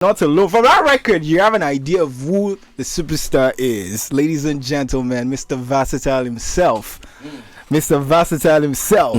Not alone. From that record, you have an idea of who the superstar is. Ladies and gentlemen, Mr. Versatile himself. Mr. Versatile himself.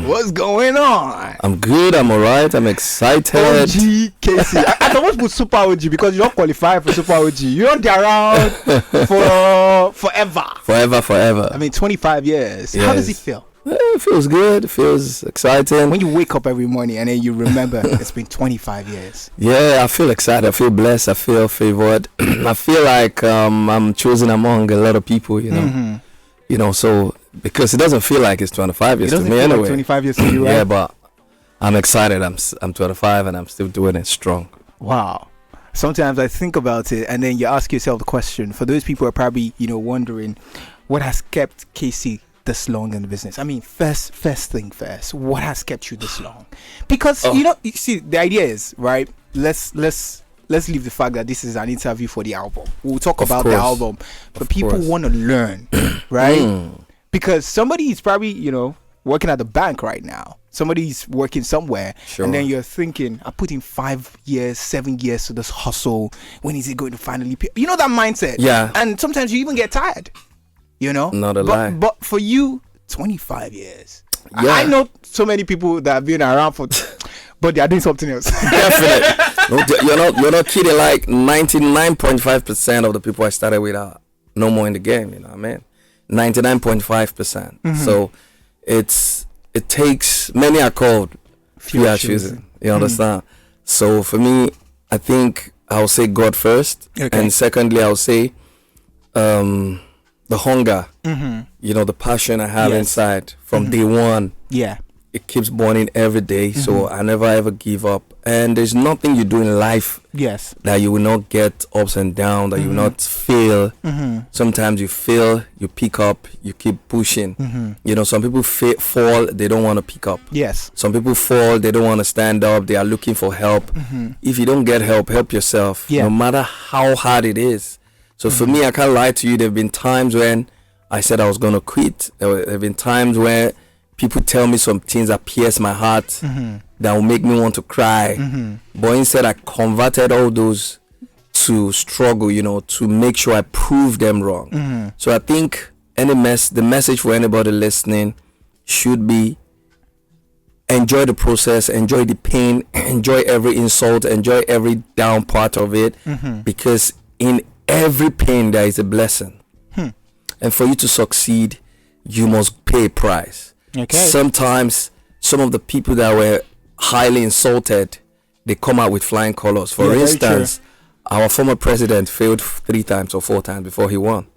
What's going on? I'm good. I'm alright. I'm excited. OG KCEE. I almost put Super OG because you don't qualify for Super OG. You don't be around for forever. Forever. I mean, 25 years. Yes. How does it feel? It feels good. It feels exciting. When you wake up every morning and then you remember it's been 25 years. Yeah, I feel excited. I feel blessed. I feel favored. I feel like I'm chosen among a lot of people, you know. You know, so because it doesn't feel like it's 25 years to me anyway. Like 25 years to you, right? Yeah, but I'm excited. I'm 25 and I'm still doing it strong. Wow. Sometimes I think about it and then you ask yourself the question, for those people who are probably, wondering what has kept KCEE this long in the business. I mean, first thing first, what has kept you this long? Because you see, the idea is, right, let's leave the fact that this is an interview for the album. We'll talk about the album, but people want to learn, right? Because somebody is probably working at the bank right now, somebody's working somewhere, and then you're thinking, I put in 5 years, 7 years to this hustle, when is it going to finally pay? You know that mindset. Yeah. And sometimes you even get tired. Not a lie. But for you, 25 years. Yeah. I know so many people that have been around for, but they are doing something else. Definitely. You're not kidding. Like 99.5% of the people I started with are no more in the game. You know what I mean? 99.5%. So it takes, many are called, few are choosing. You understand? So for me, I think I'll say God first, and secondly I'll say the hunger, the passion I have inside from day one. Yeah, it keeps burning every day, so I never ever give up. And there's nothing you do in life that you will not get ups and downs, that you will not fail. Sometimes you fail, you pick up, you keep pushing. Some people fall, they don't want to pick up. Yes. Some people fall, they don't want to stand up, they are looking for help. If you don't get help yourself, no matter how hard it is. So for me, I can't lie to you. There have been times when I said I was going to quit. There have been times where people tell me some things that pierce my heart, that will make me want to cry. But instead, I converted all those to struggle, to make sure I prove them wrong. So I think the message for anybody listening should be enjoy the process, enjoy the pain, enjoy every insult, enjoy every down part of it, because in every pain there is a blessing. And for you to succeed, you must pay a price. Sometimes some of the people that were highly insulted, they come out with flying colors. For instance, our former president failed 3 times or 4 times before he won.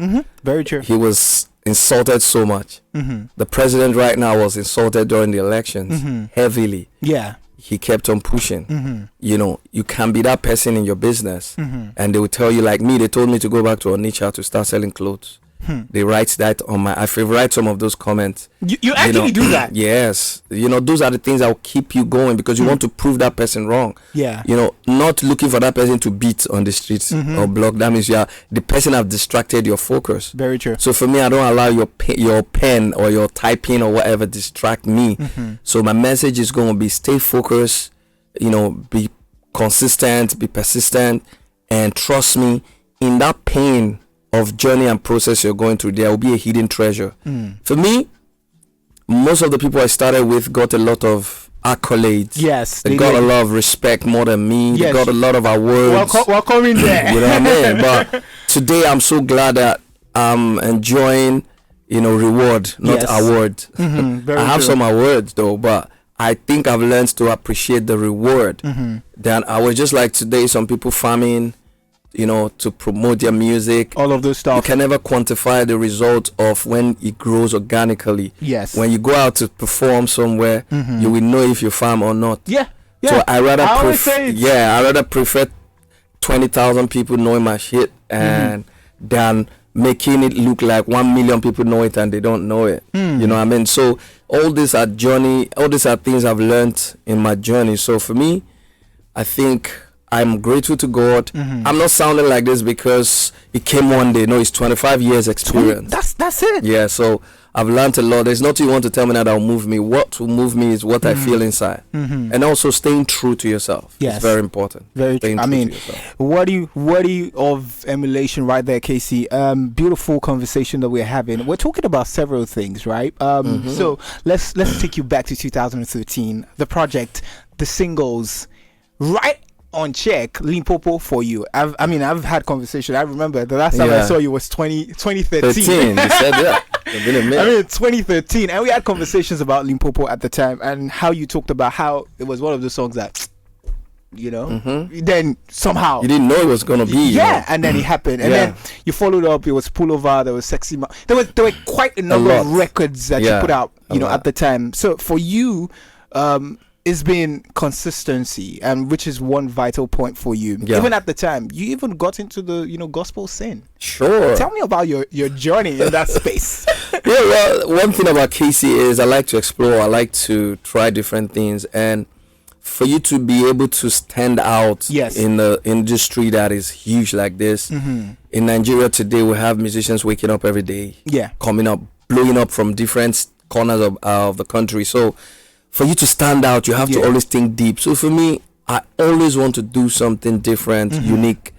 Very true. He was insulted so much. The president right now was insulted during the elections heavily. Yeah. He kept on pushing. You can be that person in your business, and they will tell you, like me, they told me to go back to Onitsha to start selling clothes. They write that on my, I favorite some of those comments. You actually do that? Yes. Those are the things that will keep you going, because you want to prove that person wrong. Yeah. Not looking for that person to beat on the streets or block. That means the person have distracted your focus. Very true. So for me, I don't allow your pen or your typing or whatever distract me. So my message is going to be stay focused, be consistent, be persistent, and trust me, in that pain of journey and process you're going through, there will be a hidden treasure. For me, most of the people I started with got a lot of accolades. Yes, they got a lot of respect more than me. Yes. They got a lot of awards. Welcome in there. You know what I mean? But today I'm so glad that I'm enjoying, reward, not award. I have some awards though, but I think I've learned to appreciate the reward. Then I was just like today, some people farming, to promote their music, all of those stuff. You can never quantify the result of when it grows organically. Yes. When you go out to perform somewhere, you will know if you farm or not. Yeah. So I rather prefer 20,000 people knowing my shit and than making it look like 1 million people know it and they don't know it. You know what I mean? So all these are things I've learned in my journey. So for me, I think I'm grateful to God. I'm not sounding like this because it came one day. No, it's 25 years experience. That's it. Yeah, so I've learned a lot. There's nothing you want to tell me now that will move me. What will move me is what I feel inside. And also staying true to yourself. Yes. It's very important. Very true. I mean, worthy of emulation right there, KC. Beautiful conversation that we're having. We're talking about several things, right? So let's take you back to 2013. The project, the singles, right on check, Limpopo for you. I've had conversation. I remember the last time I saw you was 2013. You said that. It's been a minute. I mean, 2013, and we had conversations about Limpopo at the time, and how you talked about how it was one of the songs that, then somehow you didn't know it was gonna be. And then it happened, and then you followed up. It was Pullover. There was Sexy. There were quite a number of records that you put out, at the time. So for you, it's been consistency, and which is one vital point for you. Even at the time, you even got into the gospel scene. Sure. Tell me about your journey in that space. Well, one thing about KC is I like to explore. I like to try different things, and for you to be able to stand out in the industry that is huge like this, in Nigeria today, we have musicians waking up every day, coming up, blowing up from different corners of the country. So for you to stand out, you have to always think deep. So for me, I always want to do something different, unique.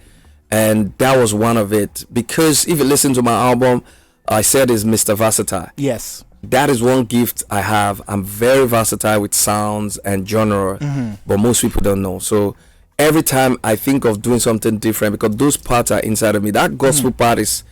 And that was one of it. Because if you listen to my album, I said it's Mr. Versatile. Yes. That is one gift I have. I'm very versatile with sounds and genre, but most people don't know. So every time I think of doing something different, because those parts are inside of me, that gospel part is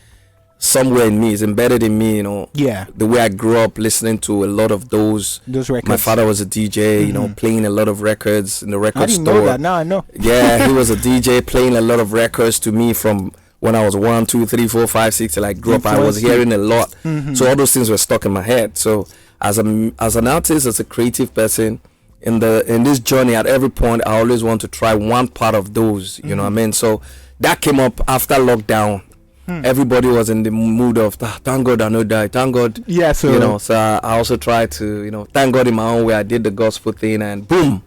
somewhere in me, is embedded in me, the way I grew up listening to a lot of those records. My father was a DJ, playing a lot of records in the record store. I didn't know that. Now I know. Yeah, he was a DJ playing a lot of records to me from when I was 1, 2, 3, 4, 5, 6 till I grew up. I was hearing a lot. So all those things were stuck in my head. So as an artist, as a creative person, in this journey, at every point I always want to try one part of those, you know what I mean? So that came up after lockdown. Everybody was in the mood of thank God I no die, thank God. So so I also tried to thank God in my own way. I did the gospel thing, and boom,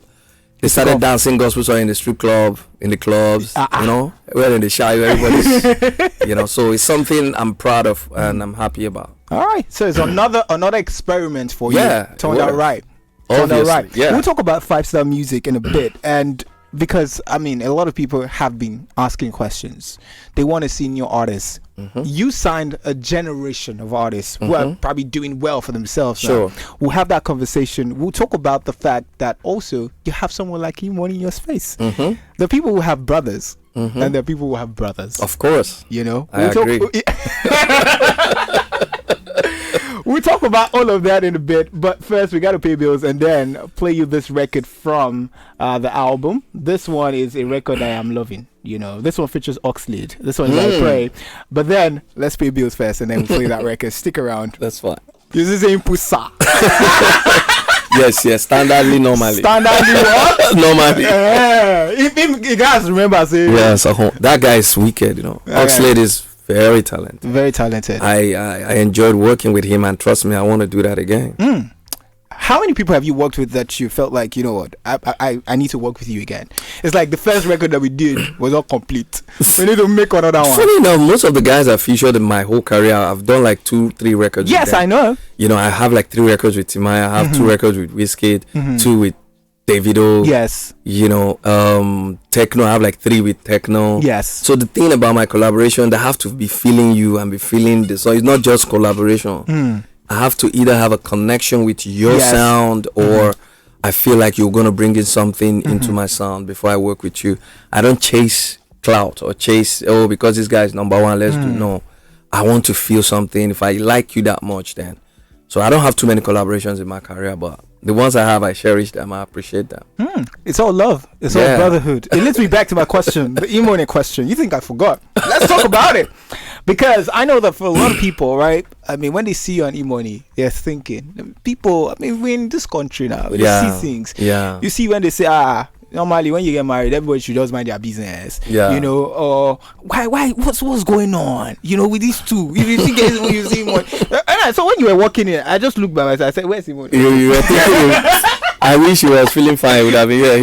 they started dancing gospel song in the strip club, in the clubs, we're in the shower, everybody's so it's something I'm proud of and I'm happy about. All right, so it's another experiment for you. Turned out right. Obviously, We'll talk about 5-star music in a bit, and because a lot of people have been asking questions. They want to see new artists. You signed a generation of artists who are probably doing well for themselves. Sure. Now. We'll have that conversation. We'll talk about the fact that also you have someone like 𝐸𝐭𝐴 in your space. There are people who have brothers, and there are people who have brothers. Of course. I agree. We'll talk about all of that in a bit, but first we got to pay bills and then play you this record from the album. This one is a record I am loving. This one features 𝐒𝐨𝐧𝐧𝐞𝐜. This one is I Pray. But then let's pay bills first and then we'll play that record. Stick around. That's fine. This is a Pusa. Yes, standardly, normally. Standardly what? Normally. You guys remember saying that guy is wicked, 𝐒𝐨𝐧𝐧𝐞𝐜 is very talented. Very talented. I enjoyed working with him, and trust me, I want to do that again. How many people have you worked with that you felt like, what, I need to work with you again? It's like the first record that we did was not complete. We need to make another one. Funny enough, most of the guys I've featured in my whole career, I've done like 2-3 records. Yes, I know. I have like 3 records with Timaya. I have 2 records with 𝐕𝐍𝐾𝐜, 2 with Davido. Yes. Techno, I have like 3 with Techno. Yes. So the thing about my collaboration, they have to be feeling you and be feeling this. So it's not just collaboration. I have to either have a connection with your sound, or I feel like you're going to bring in something into my sound before I work with you. I don't chase clout or chase, because this guy is number one, let's do. No. I want to feel something. If I like you that much, then. So I don't have too many collaborations in my career, but the ones I have, I cherish them. I appreciate them. It's all love. It's all brotherhood. It leads me back to my question, the 𝐸𝐭𝐴 question. You think I forgot? Let's talk about it. Because I know that for a lot of people, right? When they see you on 𝐸𝐭𝐴, they're thinking, people, we're in this country now. We see things. Yeah. You see when they say, normally when you get married, everybody should just mind their business. Or why what's going on? With these two. You see guys when you see one. So when you were walking in, I just looked by myself. I said, where's 𝐸𝐭𝐴? You were thinking, I wish he was feeling fine. He would have been here.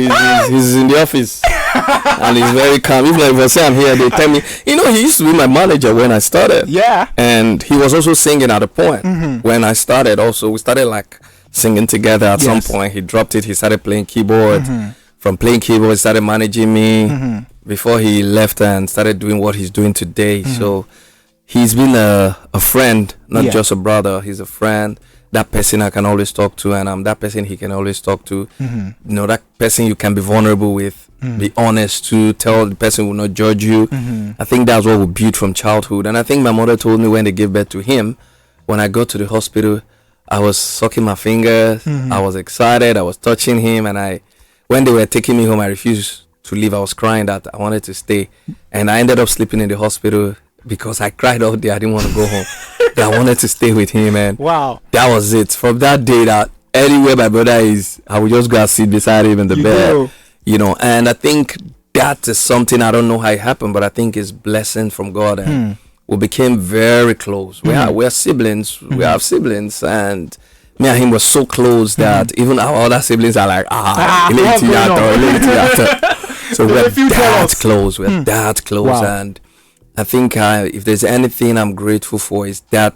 He's in the office. and he's very calm. Even if I say I'm here, they tell me, you know, he used to be my manager when I started. Yeah. And he was also singing at a point when I started. Also, we started like singing together at some point. He dropped it. He started playing keyboard. From playing keyboard, he started managing me before he left and started doing what he's doing today. So he's been a friend, not just a brother. He's a friend. That person I can always talk to, and I'm that person he can always talk to. You know, that person you can be vulnerable with, be honest to, tell the person will not judge you. I think that's what we built from childhood. And I think my mother told me when they gave birth to him, when I got to the hospital, I was sucking my fingers. I was excited. I was touching him, and when they were taking me home, I refused to leave. I was crying that I wanted to stay, and I ended up sleeping in the hospital because I cried all day. I didn't want to go home. That I wanted to stay with him, and that was it. From that day, that anywhere my brother is, I would just go and sit beside him in the bed. You know, and I think that is something, I don't know how it happened, but I think it's blessing from God, and we became very close. We're siblings. We have siblings, and me and him were so close that even our other siblings are like, so we're that close. We're that close, and I think if there's anything I'm grateful for, is that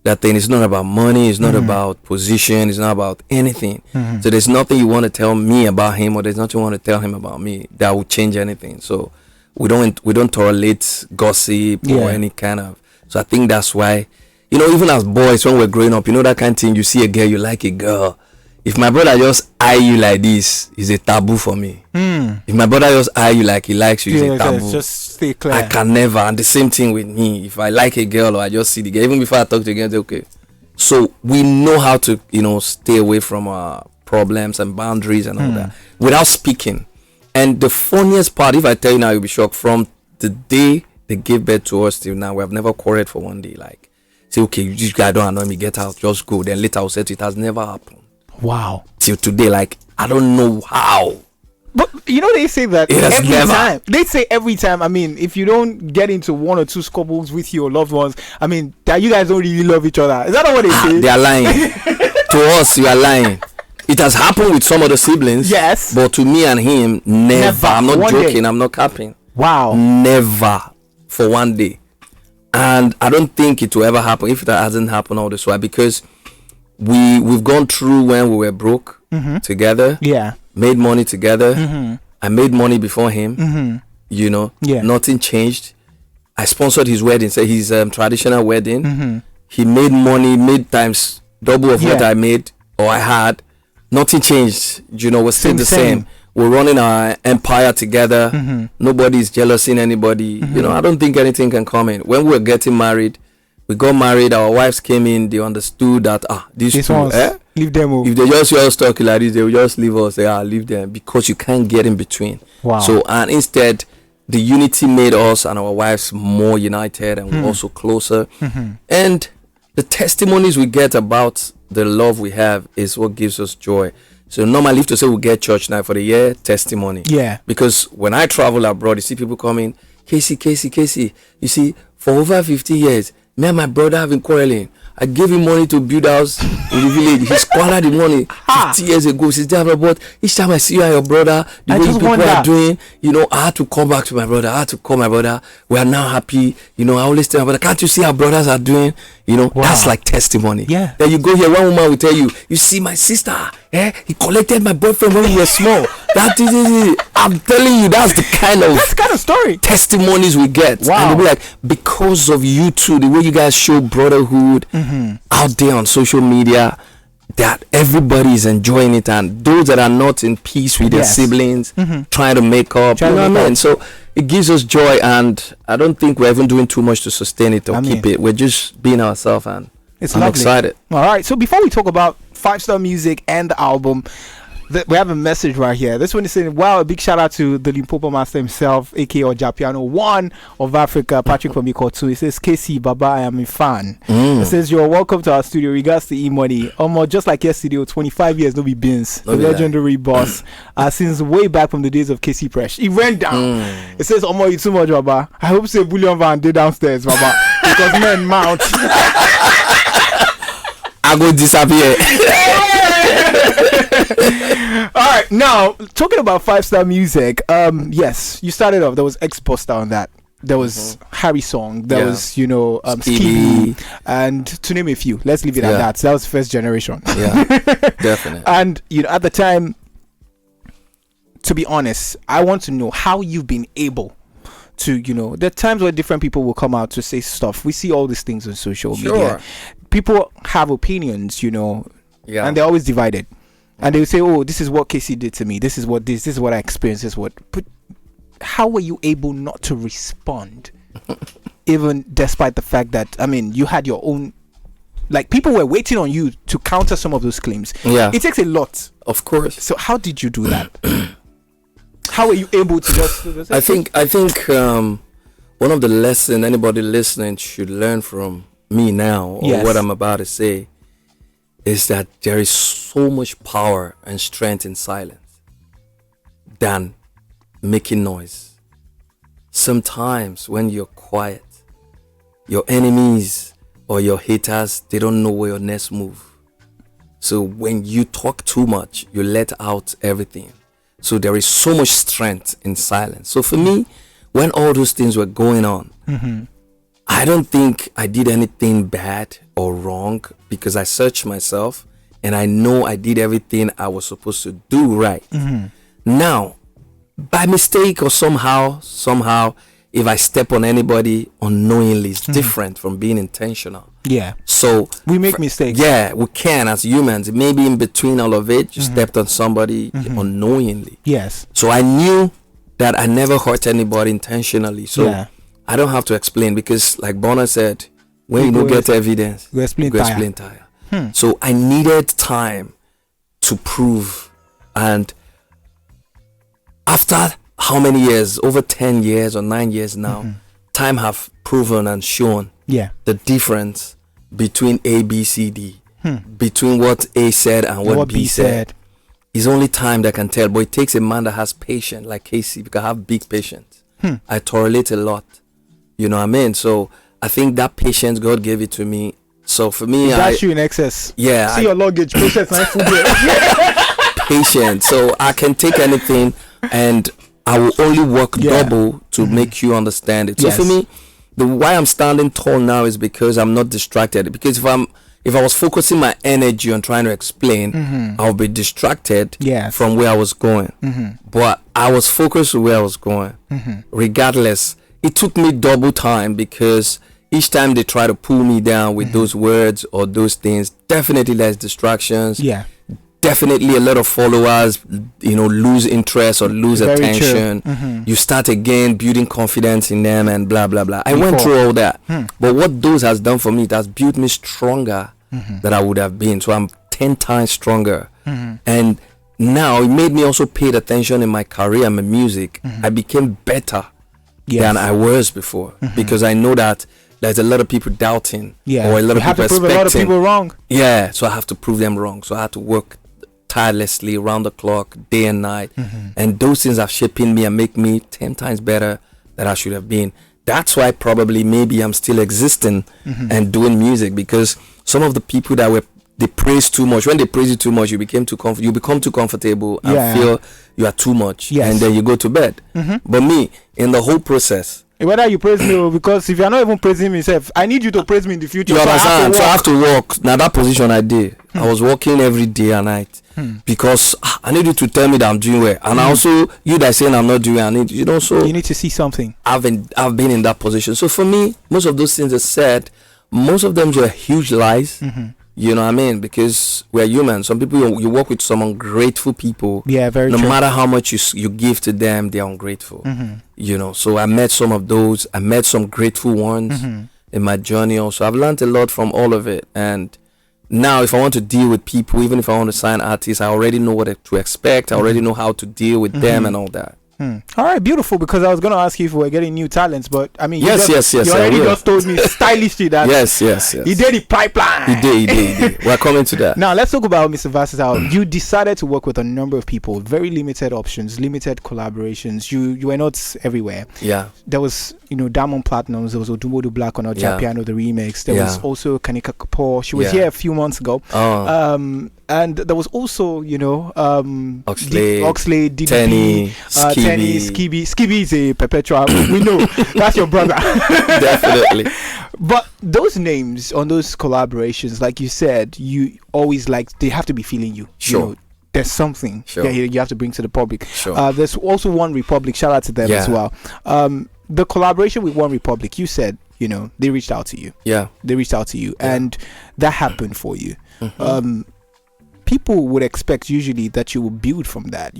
thing is not about money, it's not about position, it's not about anything. So there's nothing you want to tell me about him, or there's nothing you want to tell him about me that will change anything. So we don't tolerate gossip or any kind of. So I think that's why, you know, even as boys, when we're growing up, you know, that kind of thing, you see a girl, you like a girl. If my brother just eye you like this, it's a taboo for me. If my brother just eye you like he likes you, it's a taboo. Just stay clear. I can never. And the same thing with me. If I like a girl or I just see the girl, even before I talk to the girl, I say, okay. So we know how to, you know, stay away from our problems and boundaries and all that without speaking. And the funniest part, if I tell you now, you'll be shocked. From the day they gave birth to us till now, we have never quarreled for one day. Like, say, okay, you guys don't annoy me, get out, just go. Then later I'll say it has never happened. Wow. Till today, like, I don't know how. But you know, they say that every time. They say every time. I mean, if you don't get into one or two squabbles with your loved ones, I mean, that you guys don't really love each other. Is that not what they say? They are lying. To us, you are lying. It has happened with some of the siblings. Yes. But to me and him, never. I'm not joking. I'm not capping. Wow. Never for one day. And I don't think it will ever happen if it hasn't happened all this while, because we've gone through when we were broke together. Yeah. Made money together. I made money before him. You know. Yeah. Nothing changed. I sponsored his wedding, so his traditional wedding. He made money, made times double of what I made or I had. Nothing changed. You know, we're still the same. We're running our empire together. Nobody's jealousing anybody. You know, I don't think anything can come in. When we were getting married, we got married, our wives came in, they understood that these two, leave them over. If they just hear us talking like this, they will just leave us, leave them, because you can't get in between. Wow. So, and instead, the unity made us and our wives more united, and we're also closer. And the testimonies we get about the love we have is what gives us joy. So normally, if to say we get church night for the year, testimony. Yeah. Because when I travel abroad, you see people coming, KC. You see, for over 50 years, me and my brother have been quarreling. I gave him money to build house in the village. He squandered the money 50 years ago. Since then, but each time I see you and your brother, the way people are doing, you know, I had to come back to my brother. I had to call my brother. We are now happy. You know, I always tell my brother, can't you see how brothers are doing? You know, that's like testimony. Yeah. Then you go here, one woman will tell you, you see my sister, he collected my boyfriend when we were small. That is it. I'm telling you, that's the kind of story testimonies we get. Wow. And they'll be like, because of you two, the way you guys show brotherhood out there on social media, that everybody is enjoying it, and those that are not in peace with their siblings trying to make up, you know what I mean? So it gives us joy, and I don't think we're even doing too much to sustain it or keep it. We're just being ourselves, and I'm excited. All right, so before we talk about 5-Star Music and the album, we have a message right here. This one is saying, wow, a big shout out to the Limpopo master himself, aka Amapiano 1 of Africa, Patrick from 𝐒𝐭𝐴. He says, KC, Baba, I am a fan. He says, you're welcome to our studio. Regards to E-Money. Just like yesterday, 25 years, no be beans. The legendary boss. Since way back from the days of KC Fresh. He went down. It says, you too much, Baba. I hope say Bullion Van did downstairs, Baba. Because men mount. I go disappear. All right, now talking about 5-star music. Yes, you started off. There was X-Buster on that. There was Harry Song. There was, Stevie, and to name a few. Let's leave it at that. So that was first generation. Yeah, definitely. And at the time, to be honest, I want to know how you've been able to, there are times where different people will come out to say stuff. We see all these things on social media. People have opinions, and they're always divided. And they will say, "Oh, this is what KC did to me. This is what I experienced. This is what." But how were you able not to respond, even despite the fact that you had your own, like, people were waiting on you to counter some of those claims? Yeah, it takes a lot, of course. So how did you do that? How were you able to just? I think one of the lessons anybody listening should learn from me now, or what I'm about to say, is that there is so much power and strength in silence than making noise. Sometimes when you're quiet, your enemies or your haters, they don't know where your next move. So when you talk too much, you let out everything. So there is so much strength in silence. So for me, when all those things were going on, I don't think I did anything bad or wrong, because I searched myself and I know I did everything I was supposed to do right. Now, by mistake or somehow, if I step on anybody unknowingly, it's different from being intentional. Yeah. So we make mistakes. Yeah, we can as humans. Maybe in between all of it, you stepped on somebody unknowingly. Yes. So I knew that I never hurt anybody intentionally. So I don't have to explain, because like Bonner said, when you don't get evidence, you explain tire. So I needed time to prove. And after how many years, over 10 years or 9 years now, time have proven and shown the difference between A, B, C, D, between what A said and what B said. It's only time that can tell, but it takes a man that has patience, like KC, because I have big patience. I tolerate a lot, you know what I mean? So I think that patience, God gave it to me. So for me, that's you in excess. Yeah. See your luggage, patience, patient. So I can take anything, and I will only work double to make you understand it. So for me, the why I'm standing tall now is because I'm not distracted. Because if I was focusing my energy on trying to explain, I'll be distracted from where I was going. But I was focused on where I was going. Regardless, it took me double time, because each time they try to pull me down with those words or those things, definitely there's distractions. Definitely a lot of followers, lose interest or lose attention. You start again building confidence in them and blah blah blah. I went through all that, but what those has done for me, it has built me stronger than I would have been. So I'm 10 times stronger, and now it made me also pay attention in my career and my music. I became better than I was before, because I know that there's a lot of people doubting, or a lot of people expecting. A lot of people wrong. Yeah, so I have to prove them wrong. So I had to work tirelessly around the clock, day and night, and those things are shaping me and make me 10 times better than I should have been. That's why probably maybe I'm still existing and doing music, because some of the people that they praise too much. When they praise you too much, you become too comfortable and feel you are too much, and then you go to bed. But me, in the whole process, whether you praise me, or because if you're not even praising myself, I need you to praise me in the future. You understand? So I have to work. Now that position I did, I was working every day and night, because I need you to tell me that I'm doing well, and also you that saying I'm not doing, I need so you need to see something. I've been in that position. So for me, most of those things are said, most of them were huge lies. You know what I mean? Because we're human. Some people, you work with some ungrateful people. Yeah, very true. No matter how much you give to them, they're ungrateful. So I met some of those. I met some grateful ones in my journey also. I've learned a lot from all of it. And now if I want to deal with people, even if I want to sign artists, I already know what to expect. I already know how to deal with them and all that. All right, beautiful. Because I was going to ask you if we're getting new talents, but I mean, yes. You already just told me stylishly that yes. He did the pipeline. He did. We're coming to that. Now let's talk about Mr. Versatile. You decided to work with a number of people, very limited options, limited collaborations. You were not everywhere. Yeah. There was, Diamond Platinums. There was Odumodu Black on 𝐻𝐻𝐻𝐻 the remix. There was also 𝐭𝐞𝐲. She was here a few months ago. And there was also, Oxlade, DDP, Skibi is a perpetual. We know that's your brother. Definitely. But those names on those collaborations, like you said, you always they have to be feeling you. Sure. There's something you have to bring to the public. Sure. There's also One Republic. Shout out to them as well. The collaboration with One Republic, you said, they reached out to you. Yeah. They reached out to you, and that happened for you. People would expect usually that you will build from that,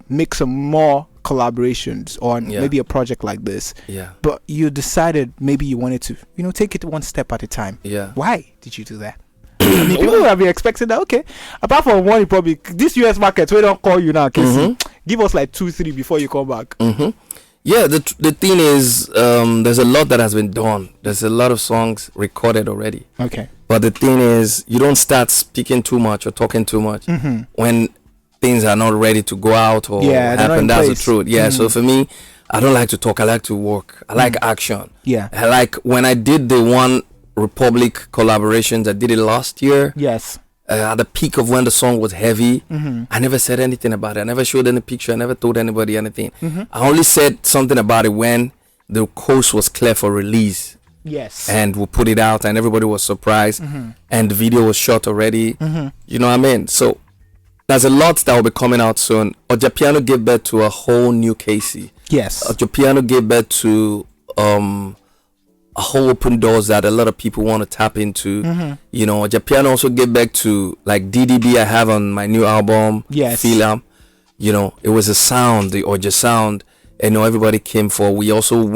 make some more collaborations on maybe a project like this. Yeah. But you decided maybe you wanted to, take it one step at a time. Yeah. Why did you do that? I mean, people would have been expecting that, okay, apart from One Republic, this US market, we don't call you now, KC. Give us like 2-3 before you come back. Yeah, the thing is, there's a lot that has been done. There's a lot of songs recorded already. Okay. But the thing is, you don't start speaking too much or talking too much when things are not ready to go out or happen. That's the truth. Yeah. So for me, I don't like to talk. I like to work. I like action. Yeah. I like when I did the One Republic collaborations. I did it last year. Yes. At the peak of when the song was heavy, I never said anything about it. I never showed any picture. I never told anybody anything. I only said something about it when the coast was clear for release. Yes. And we put it out and everybody was surprised. And the video was shot already. You know what I mean? So there's a lot that will be coming out soon. 𝐻𝐻𝐻𝐻 gave birth to a whole new KC. Yes. 𝐻𝐻𝐻𝐻𝐻 gave birth to a whole open doors that a lot of people want to tap into. 𝐻𝐻𝐻𝐻 also gave back to like DDB I have on my new album. Yes. Film. It was a sound, the 𝐻𝐻𝐻 sound. And everybody came for. We also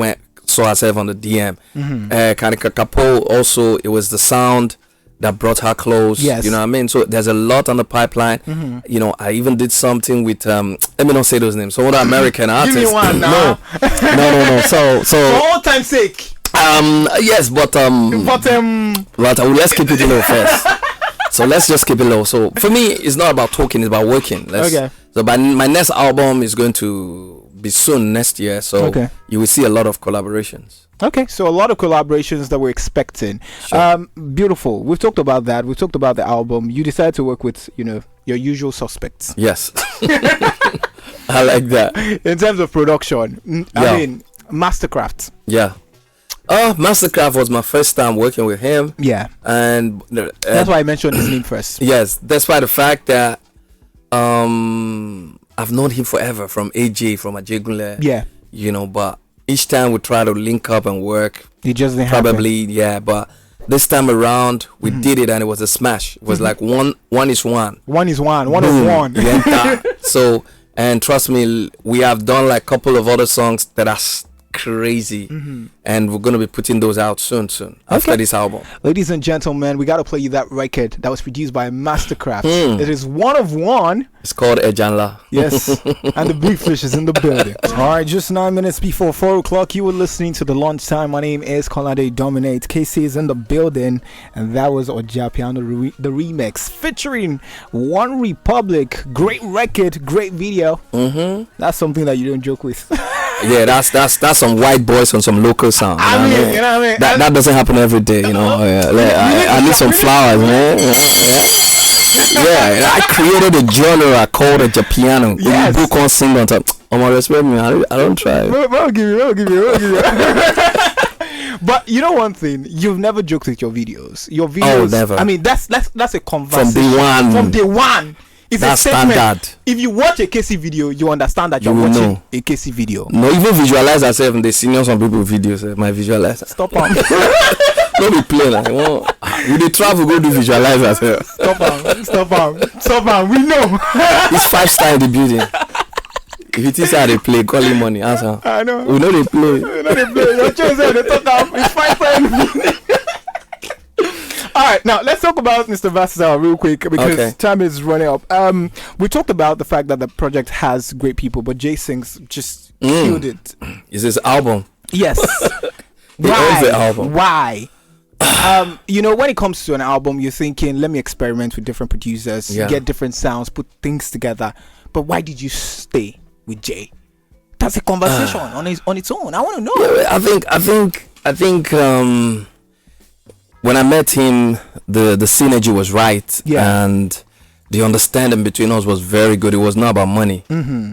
saw ourselves on the DM. 𝐭𝐞𝐲 also, it was the sound that brought her close. Yes. You know what I mean? So there's a lot on the pipeline. I even did something with let me not say those names. Some other American artists. Give me one now. No. So for all time's sake. Yes, but let's keep it low first. So let's just keep it low. So for me, it's not about talking, it's about working. Okay. So my next album is going to be soon next year. So you will see a lot of collaborations. Okay, so a lot of collaborations that we're expecting. Sure. Beautiful. We've talked about that. We've talked about the album. You decided to work with, your usual suspects. Yes. I like that. In terms of production, I mean, Mastercraft. Yeah. Mastercraft was my first time working with him. Yeah. And that's why I mentioned his name first. Yes, despite the fact that I've known him forever from AJ, from Ajegunle. Yeah. But each time we try to link up and work, it just didn't probably happen. Yeah, but this time around we did it and it was a smash. It was like one is one. One is one. One of one. So, and trust me, we have done like a couple of other songs that are crazy, and we're gonna be putting those out soon after this album. Ladies and gentlemen, we gotta play you that record that was produced by Mastercraft. It is one of one. It's called 𝐻𝐻𝐻𝐻. Yes. And the big fish is in the building. All right, just 9 minutes before 4 o'clock, you were listening to the lunchtime. My name is 𝐿𝐴 Dominate. KC is in the building, and that was 𝐻𝐻𝐻𝐻 the remix featuring One Republic. Great record, great video. That's something that you don't joke with. Yeah, that's some white boys on some local sound. You know what I mean? That doesn't happen every day, I need some flowers, man. Yeah, I created a genre called 𝐻𝐻𝐻𝐻𝐻. Yes. Who can't sing on top? Respect me. I don't try. We'll give you. But you know one thing, you've never joked with your videos. Your videos. Oh, never. I mean, that's a conversation. From day one. It's that's a statement. Standard. If you watch a KC video, you understand that you're watching a KC video. No, even visualize yourself in the senior some people videos. My visualizer. Stop on. Don't be playing like you dey travel go do visualize yourself. Stop on. We know. It's 5-star in the building. If you think how they play, call him money. Answer. I know. We know they play. Your choice they talk about. It's 5-star in the building. All right, now let's talk about Mr. Versatile real quick because time is running up. We talked about the fact that the project has great people, but 𝐻𝐶 just Killed it. Is his album? Yes. He owns the album. Why? You know, when it comes to an album, you're thinking, let me experiment with different producers, get different sounds, put things together. But why did you stay with Jay? That's a conversation on its own. I want to know. Yeah, I think when I met him, the synergy was right, and the understanding between us was very good. It was not about money,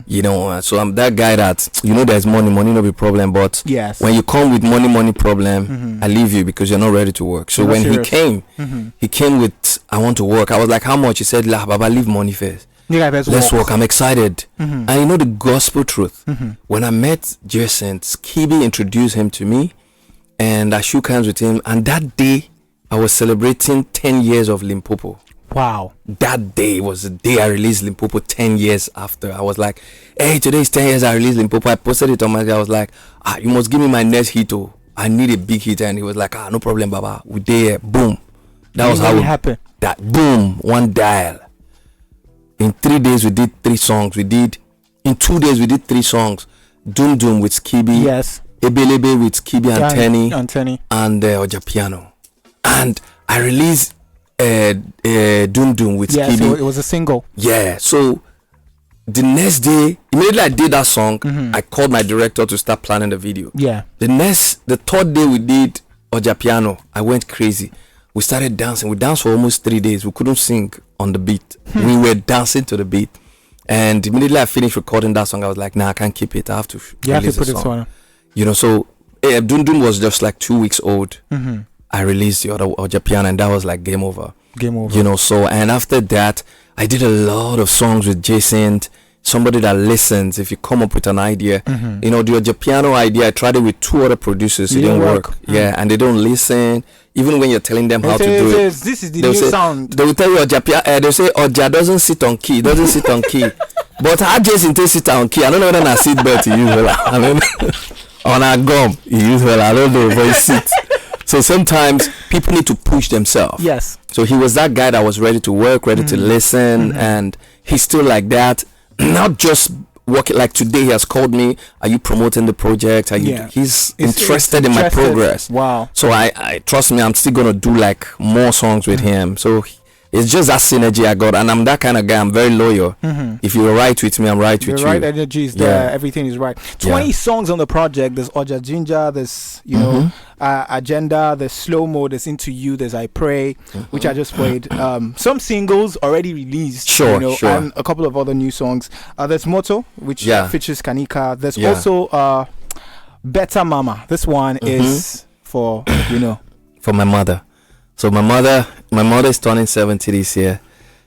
you know. So I'm that guy that, you know, there's money no be problem, but when you come with money problem, I leave you because you're not ready to work. So when he came with, I want to work. I was like, how much? He said, "La, Baba, leave money first. Let's work. I'm excited." And you know the gospel truth. When I met Jason, Skibi introduced him to me, and I shook hands with him. And that day, I was celebrating 10 years of Limpopo. Wow. That day was the day I released Limpopo 10 years after. I was like, hey, today is 10 years I released Limpopo. I posted it on my, I was like, you must give me my next hit. Oh, I need a big hit. And he was like, no problem, Baba. We there. Boom. That was how it happened. That boom, one dial. In 3 days, we did 3 songs. In 2 days, we did 3 songs. Doom Doom with Skibi. Yes. Ebelebe with Skibi and Tenny. And amapiano. And I released Doom Doom with Skibi. So it was a single. Yeah. So the next day, immediately I did that song, I called my director to start planning the video. Yeah. The third day we did amapiano, I went crazy. We started dancing. We danced for almost 3 days. We couldn't sing on the beat. We were dancing to the beat. And immediately I finished recording that song, I was like, nah, I can't keep it. I have to release the song. You know, so Doom Doom was just like 2 weeks old. I released the other amapiano, and that was like game over. You know, so, and after that, I did a lot of songs with Jason, somebody that listens. If you come up with an idea, you know, the amapiano idea, I tried it with 2 other producers. It didn't work. Yeah, and they don't listen. Even when you're telling them how to do it, this is the new sound. They will tell you amapiano. They say Oja doesn't sit on key. But how Jason takes sit on key? I don't know whether I sit belt to use. I mean, on a gum he use well. I don't know, but he sits. So sometimes people need to push themselves. Yes. So he was that guy that was ready to work, ready to listen, and he's still like that. Not just working. Like today, he has called me. Are you promoting the project? Are you? He's interested in my progress. Wow. So I trust me. I'm still gonna do like more songs with him. So it's just that synergy I got, and I'm that kind of guy. I'm very loyal. If you're right with me, I'm right with you. The right energy is there. Everything is right. 20 songs on the project. There's Oja Ginger. There's Agenda. There's Slow Mo. There's Into You. There's I Pray, which I just played. Some singles already released. Sure. And a couple of other new songs. There's Moto, which features Kanika. There's also Better Mama. This one is for for my mother. So my mother is turning 70 this year.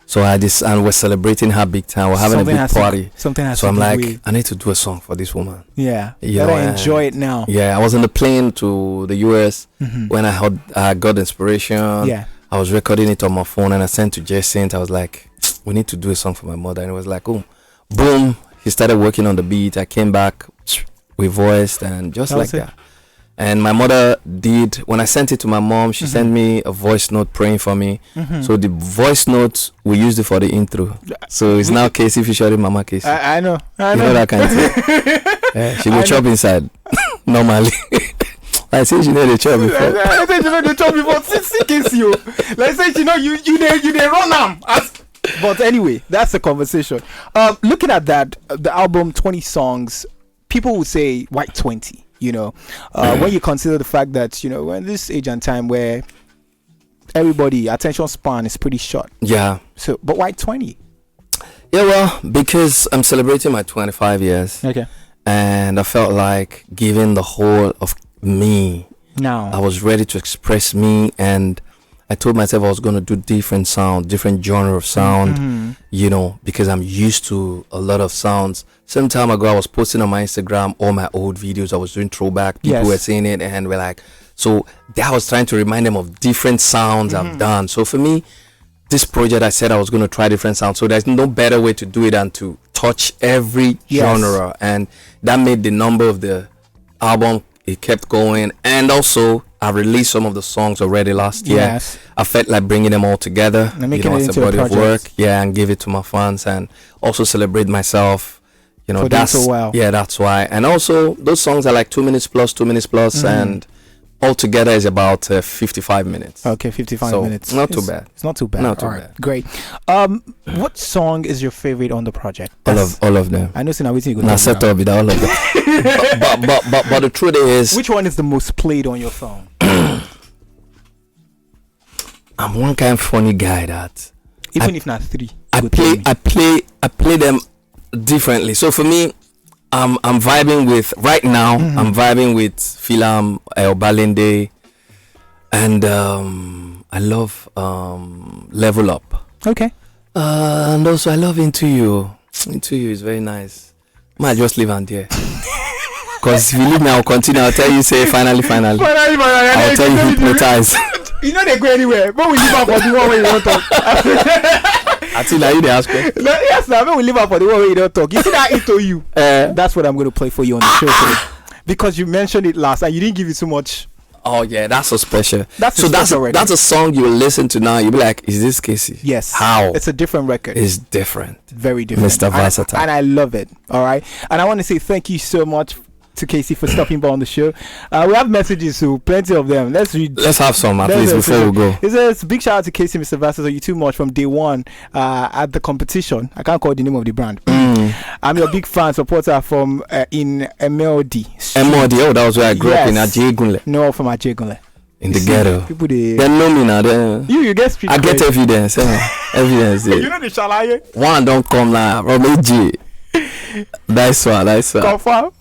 So and we're celebrating her big time. We're having a big party. So I'm like, I need to do a song for this woman. Yeah. You gotta enjoy it now. Yeah. I was on the plane to the US when I got inspiration. Yeah. I was recording it on my phone and I sent to Jason. I was like, we need to do a song for my mother. And it was like, oh, boom. He started working on the beat. I came back, we voiced, and just like that. And my mother did, when I sent it to my mom, she sent me a voice note praying for me. So the voice note, we used it for the intro. So it's now KCEE featuring Mama KCEE. I know. You know that kind of thing. She will chop inside, normally. I say she know the chop before. I say she know the chop before. See KCEE. Like say she know you they run them. But anyway, that's the conversation. Looking at that, the album, 20 songs, people would say, why 20? When you consider the fact that we're in this age and time where everybody attention span is pretty short. Yeah. So, but why 20? Yeah, well, because I'm celebrating my 25 years. Okay. And I felt like giving the whole of me. Now I was ready to express me, and I told myself I was going to do different sound, different genre of sound, because I'm used to a lot of sounds. Some time ago, I was posting on my Instagram all my old videos. I was doing throwback. People were seeing it, and we're like, so that was trying to remind them of different sounds I've done. So for me, this project, I said I was going to try different sounds. So there's no better way to do it than to touch every genre. And that made the number of the album, it kept going. And also, I released some of the songs already last year. I felt like bringing them all together, and making it as a body of work, and give it to my fans, and also celebrate myself, You know, for that's so well. Yeah, that's why. And also those songs are like 2 minutes plus, and altogether is about 55 minutes. Okay, 55 minutes. Not too bad. It's not too bad. Not too All right, bad. great. What song is your favorite on the project? All of them. I know all of them. But the truth is, which one is the most played on your phone? I'm one kind of funny guy that even if not 3. I play them differently. So for me, I'm vibing with right now. I'm vibing with Philam Balinde, and I love Level Up. Okay. And also I love Into You. Into You is very nice. Might just leave on there. Because if you leave me, I'll continue. I'll tell you, say finally. I'll tell you, hypnotize. You know they go anywhere. But we leave out for the one way you don't talk. Attila, you the ask me. Yes, now we leave out for the one way you don't talk. You see that Into You? That's what I'm going to play for you on the show today. Because you mentioned it last and you didn't give it so much. Oh yeah, that's so special. That's a song you will listen to now. You'll be like, is this KC? Yes. How? It's a different record. It's different. Very different. Mr. Versatile. And I love it. All right. And I want to say thank you so much to KC for stopping by on the show. We have messages, so plenty of them. Let's have some at least before we go. It says big shout out to KC, Mr. Versatile. You too much from day one at the competition. I can't call the name of the brand. I'm your big fan supporter from in MLD. MLD, oh, that was where I grew up in 𝐈𝐍𝐒𝐿. No, from 𝐈𝐍𝐿. In the ghetto. People they know me now. You get street. I get evidence. Evidence. You know the shalaye. One don't come now. From AG. Nice one. Confirm.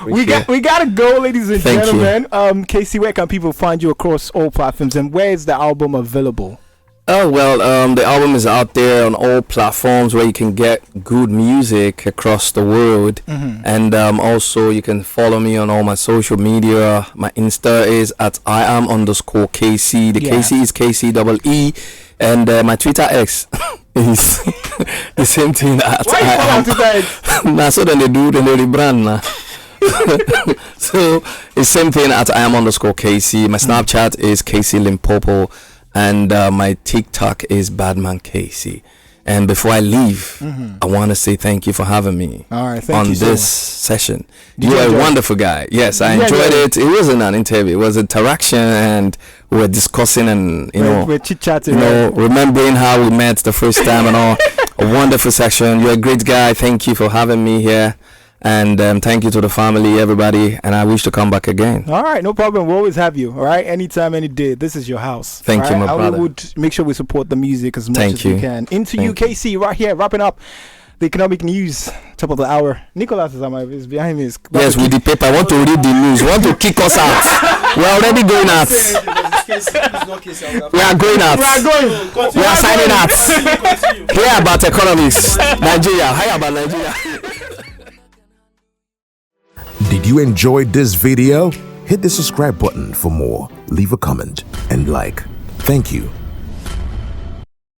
We gotta go, ladies and gentlemen. KC, where can people find you across all platforms, and where is the album available? Oh well, the album is out there on all platforms where you can get good music across the world, and also you can follow me on all my social media. My Insta is at @IAM_KC. The KC is KCEE, and my Twitter X is the same thing. Why you follow Twitter X? Nah, so then they rebrand now. So it's same thing at @IAM_KC. My Snapchat is KC Limpopo, and my TikTok is Badman KC. And before I leave, I want to say thank you for having me on this session. You are a wonderful guy. Yes, I enjoyed it. It wasn't an interview; it was interaction, and we were discussing and we're chit-chatting, remembering how we met the first time and all. A wonderful session. You're a great guy. Thank you for having me here. And thank you to the family, everybody, and I wish to come back again. All right, no problem. We'll always have you. All right, anytime, any day. This is your house. Thank you, my brother. We would make sure we support the music as much as we can. Into you, KC, right here, wrapping up the economic news, top of the hour. Nicholas is behind me. Yes, with the paper. I want to read the news. Want to kick us out. We're already going out. We are going out. We are signing out. Here about economics. Nigeria. How about Nigeria? Did you enjoy this video? Hit the subscribe button for more, leave a comment and like. Thank you.